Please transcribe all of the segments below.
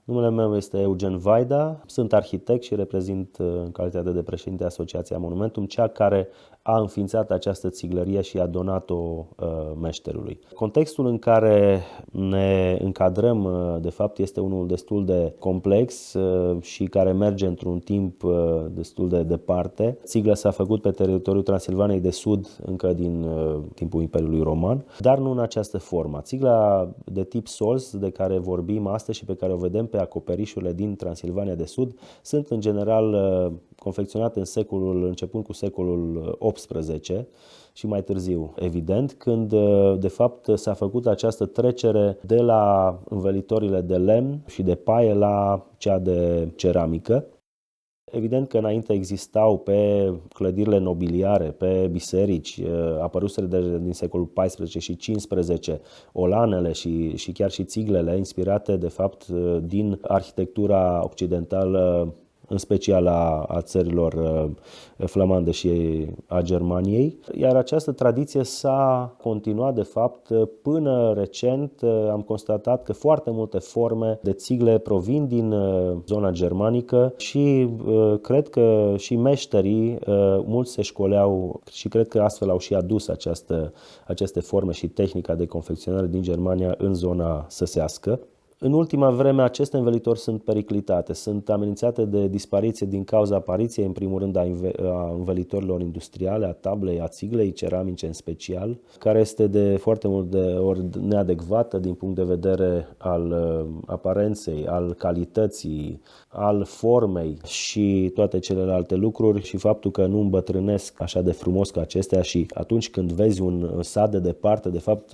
Numele meu este Eugen Vaida, sunt arhitect și reprezint în calitate de președinte Asociația Monumentum, cea care a înființat această țiglărie și a donat-o meșterului. Contextul în care ne încadrăm, de fapt, este unul destul de complex și care merge într-un timp destul de departe. Țigla s-a făcut pe teritoriul Transilvaniei de Sud încă din timpul Imperiului Roman, dar nu în această formă. Țigla de tip Sols, de care vorbim astăzi și pe care o vedem pe acoperișurile din Transilvania de Sud, sunt în general confecționate începând cu secolul XVIII și mai târziu, evident, când de fapt s-a făcut această trecere de la învelitorile de lemn și de paie la cea de ceramică. Evident că înainte existau pe clădirile nobiliare, pe biserici, apăruseră din secolul XIV și XV olanele și chiar și țiglele inspirate de fapt din arhitectura occidentală, în special a țărilor flamande și a Germaniei. Iar această tradiție s-a continuat de fapt până recent. Am constatat că foarte multe forme de țigle provin din zona germanică și cred că și meșterii mulți se școleau și cred că astfel au și adus aceste forme și tehnica de confecționare din Germania în zona săsească. În ultima vreme, aceste învelitori sunt periclitate, sunt amenințate de dispariție din cauza apariției, în primul rând, a învelitorilor industriale, a tablei, a țiglei ceramice în special, care este de foarte multe ori neadecvată din punct de vedere al aparenței, al calității, al formei și toate celelalte lucruri și faptul că nu îmbătrânesc așa de frumos ca acestea și atunci când vezi un sat de departe, de fapt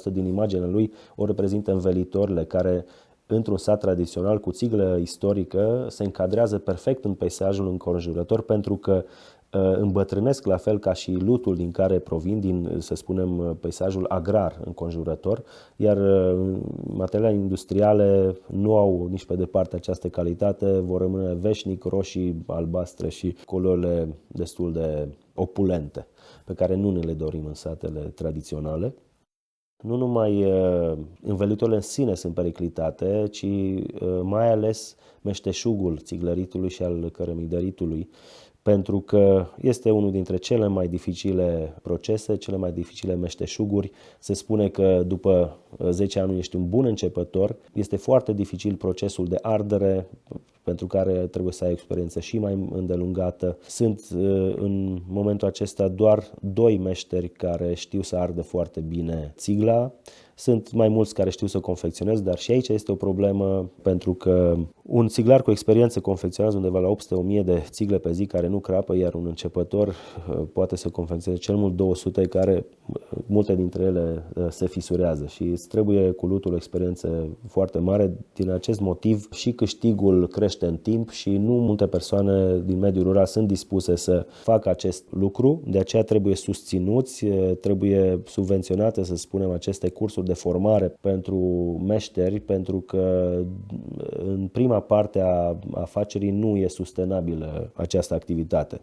80-90% din imaginea lui o reprezintă învelitorile care într-un sat tradițional cu țiglă istorică se încadrează perfect în peisajul înconjurător pentru că îmbătrânesc la fel ca și lutul din care provin, din, să spunem, peisajul agrar înconjurător, iar materialele industriale nu au nici pe departe această calitate, vor rămâne veșnic roșii, albastre și culorile destul de opulente, pe care nu ne le dorim în satele tradiționale. Nu numai învelitorile în sine sunt periclitate, ci mai ales meșteșugul țiglăritului și al cărămidăritului, pentru că este unul dintre cele mai dificile procese, cele mai dificile meșteșuguri. Se spune că după 10 ani ești un bun începător. Este foarte dificil procesul de ardere, pentru care trebuie să ai experiență și mai îndelungată. Sunt în momentul acesta doar 2 meșteri care știu să ardă foarte bine țigla. Sunt mai mulți care știu să confecționez, dar și aici este o problemă pentru că un țiglar cu experiență confecționează undeva la 800-1000 de țigle pe zi care nu crapă, iar un începător poate să confecționeze cel mult 200 care multe dintre ele se fisurează și îți trebuie cu lutul o experiență foarte mare. Din acest motiv și câștigul crește în timp și nu multe persoane din mediul rural sunt dispuse să facă acest lucru, de aceea trebuie susținuți, trebuie subvenționate, să spunem, aceste cursuri de formare pentru meșteri, pentru că în prima parte a afacerii nu e sustenabilă această activitate.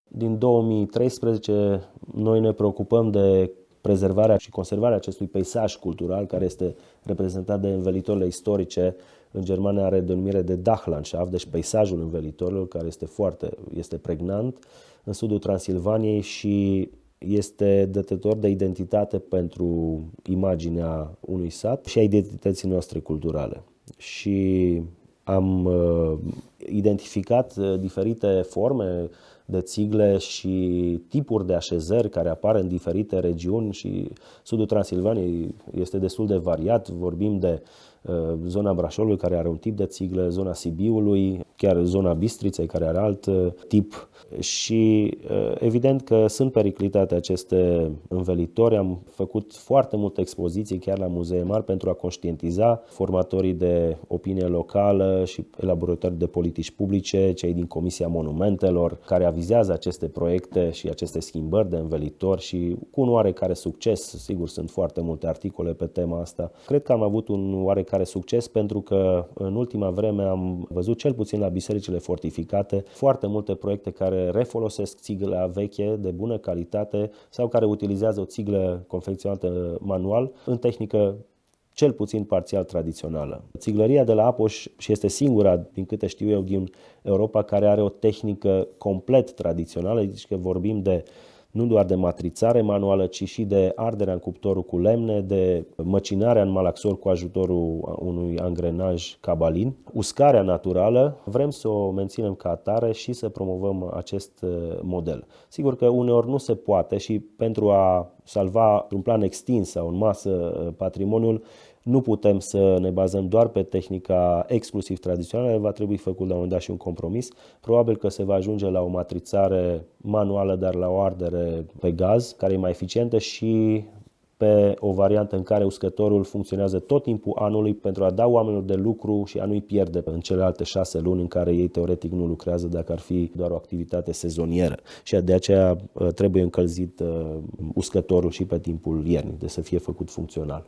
Din 2013 noi ne preocupăm de prezervarea și conservarea acestui peisaj cultural care este reprezentat de învelitorile istorice. În Germania are denumire de Dachlandschaft, deci peisajul învelitorilor, care este pregnant în sudul Transilvaniei și este dătător de identitate pentru imaginea unui sat și a identității noastre culturale. Și am identificat diferite forme de țigle și tipuri de așezări care apar în diferite regiuni și sudul Transilvaniei este destul de variat. Vorbim de zona Brașovului, care are un tip de țiglă, zona Sibiului, chiar zona Bistriței, care are alt tip. Și evident că sunt periclitate aceste învelitori. Am făcut foarte multe expoziții chiar la muzee mari pentru a conștientiza formatorii de opinie locală și elaboratori de politici publice, cei din Comisia Monumentelor, care avizează aceste proiecte și aceste schimbări de învelitori și cu un oarecare succes. Sigur, sunt foarte multe articole pe tema asta. Cred că am avut un oarecare succes pentru că în ultima vreme am văzut, cel puțin la bisericile fortificate, foarte multe proiecte care refolosesc țigla veche de bună calitate sau care utilizează o țiglă confecționată manual în tehnică cel puțin parțial tradițională. Țiglăria de la Apoș și este singura, din câte știu eu, din Europa care are o tehnică complet tradițională, deci că vorbim de nu doar de matrițare manuală, ci și de arderea în cuptorul cu lemne, de măcinarea în malaxor cu ajutorul unui angrenaj cabalin, uscarea naturală. Vrem să o menținem ca atare și să promovăm acest model. Sigur că uneori nu se poate și pentru a salva un plan extins sau în masă patrimoniul, nu putem să ne bazăm doar pe tehnica exclusiv tradițională, va trebui făcut la un moment dat și un compromis. Probabil că se va ajunge la o matrițare manuală, dar la o ardere pe gaz, care e mai eficientă și pe o variantă în care uscătorul funcționează tot timpul anului pentru a da oamenilor de lucru și a nu-i pierde în celelalte 6 luni în care ei teoretic nu lucrează dacă ar fi doar o activitate sezonieră. Și de aceea trebuie încălzit uscătorul și pe timpul iernii, de să fie făcut funcțional.